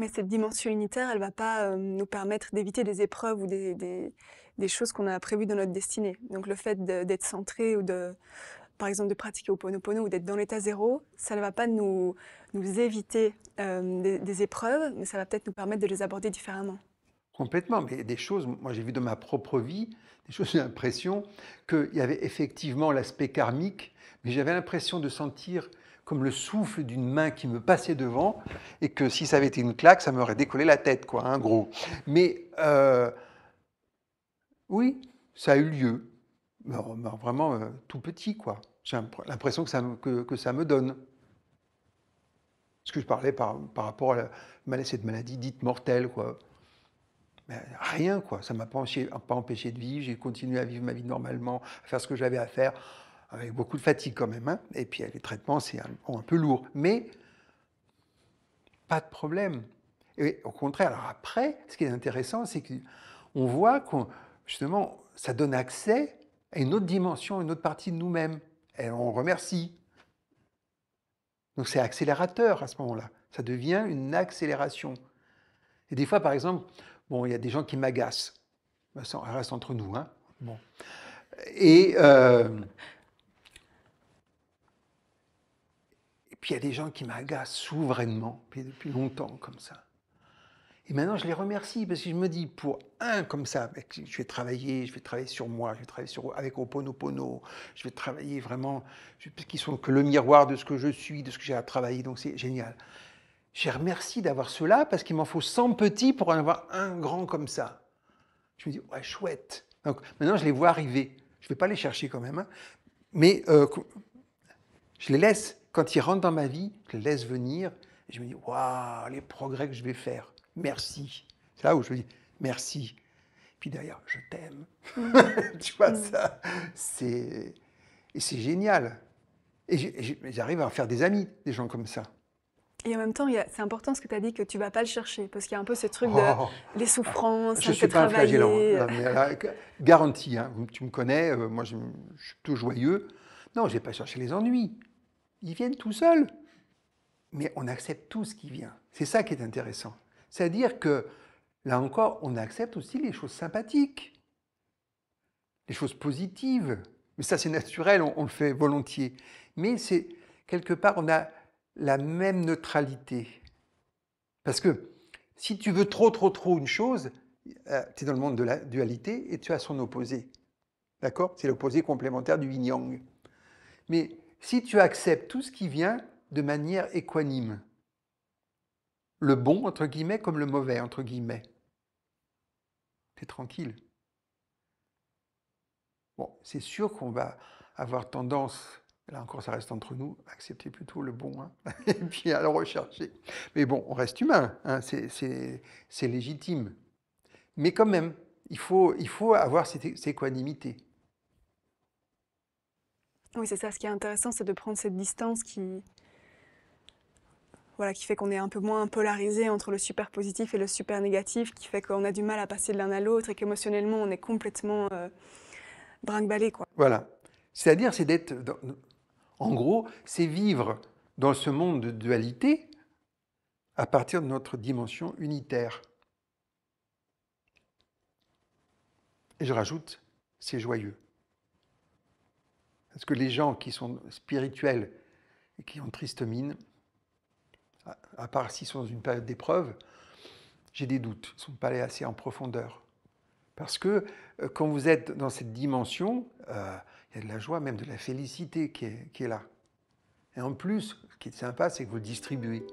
Mais cette dimension unitaire, elle va pas, nous permettre d'éviter des épreuves ou des choses qu'on a prévues dans notre destinée. Donc le fait d'être centré ou par exemple, de pratiquer Ho'oponopono ou d'être dans l'état zéro, ça ne va pas nous éviter, des épreuves, mais ça va peut-être nous permettre de les aborder différemment. Complètement, mais des choses, moi j'ai vu dans ma propre vie, des choses, j'ai l'impression qu'il y avait effectivement l'aspect karmique, mais j'avais l'impression de sentir comme le souffle d'une main qui me passait devant, et que si ça avait été une claque, ça m'aurait décollé la tête, quoi, hein, gros. Mais oui, ça a eu lieu, mais vraiment tout petit, quoi. J'ai l'impression que ça me donne. Parce que je parlais par rapport à cette maladie dite mortelle, quoi. Mais rien, quoi. Ça ne m'a pas empêché de vivre. J'ai continué à vivre ma vie normalement, à faire ce que j'avais à faire, avec beaucoup de fatigue quand même, hein. Et puis les traitements, c'est un peu lourd. Mais pas de problème. Et au contraire, alors après, ce qui est intéressant, c'est qu'on voit qu'on, justement, ça donne accès à une autre dimension, une autre partie de nous-mêmes. Et on remercie. Donc c'est accélérateur à ce moment-là. Ça devient une accélération. Et des fois, par exemple, bon, il y a des gens qui m'agacent. Ben, ça reste entre nous, hein. Bon. Et, et puis il y a des gens qui m'agacent souverainement, puis depuis longtemps comme ça. Et maintenant, je les remercie parce que je me dis, pour un comme ça, je vais travailler sur moi, je vais travailler avec Ho'oponopono, je vais travailler vraiment, parce qu'ils sont que le miroir de ce que je suis, de ce que j'ai à travailler, donc c'est génial. Je les remercie d'avoir cela parce qu'il m'en faut 100 petits pour en avoir un grand comme ça. Je me dis, ouais, chouette. Donc maintenant, je les vois arriver. Je ne vais pas les chercher quand même, hein, mais je les laisse, quand ils rentrent dans ma vie, je les laisse venir. Et je me dis, waouh, les progrès que je vais faire. Merci. C'est là où je me dis, merci. Puis derrière, je t'aime. Mmh. Tu vois, Mmh. ça, et c'est génial. Et j'arrive à en faire des amis, des gens comme ça. Et en même temps, c'est important ce que tu as dit, que tu vas pas le chercher, parce qu'il y a un peu ce truc de Oh, les ah, souffrances, je ça ne me fait suis pas un flagellant, hein. travailler. Non, mais là, garanti, hein. Tu me connais, moi je suis plutôt joyeux. Non, je n'ai pas cherché les ennuis. Ils viennent tout seuls. Mais on accepte tout ce qui vient. C'est ça qui est intéressant. C'est-à-dire que, là encore, on accepte aussi les choses sympathiques, les choses positives. Mais ça, c'est naturel, on le fait volontiers. Mais c'est, quelque part, on a la même neutralité. Parce que si tu veux trop une chose, tu es dans le monde de la dualité et tu as son opposé. D'accord? C'est l'opposé complémentaire du yin-yang. Mais si tu acceptes tout ce qui vient de manière équanime, le bon, entre guillemets, comme le mauvais, entre guillemets, tu es tranquille. Bon, c'est sûr qu'on va avoir tendance, là encore ça reste entre nous, à accepter plutôt le bon, hein, et puis à le rechercher. Mais bon, on reste humain, hein, c'est légitime. Mais quand même, il faut avoir cette équanimité. Oui, c'est ça, ce qui est intéressant, c'est de prendre cette distance voilà, qui fait qu'on est un peu moins polarisé entre le super positif et le super négatif, qui fait qu'on a du mal à passer de l'un à l'autre et qu'émotionnellement, on est complètement brinque-ballé, quoi. Voilà. C'est-à-dire, c'est d'être, en gros, c'est vivre dans ce monde de dualité à partir de notre dimension unitaire. Et je rajoute, c'est joyeux. Parce que les gens qui sont spirituels et qui ont triste mine, à part s'ils sont dans une période d'épreuve, j'ai des doutes. Ils ne sont pas allés assez en profondeur. Parce que quand vous êtes dans cette dimension, il y a de la joie, même de la félicité qui est là. Et en plus, ce qui est sympa, c'est que vous le distribuez.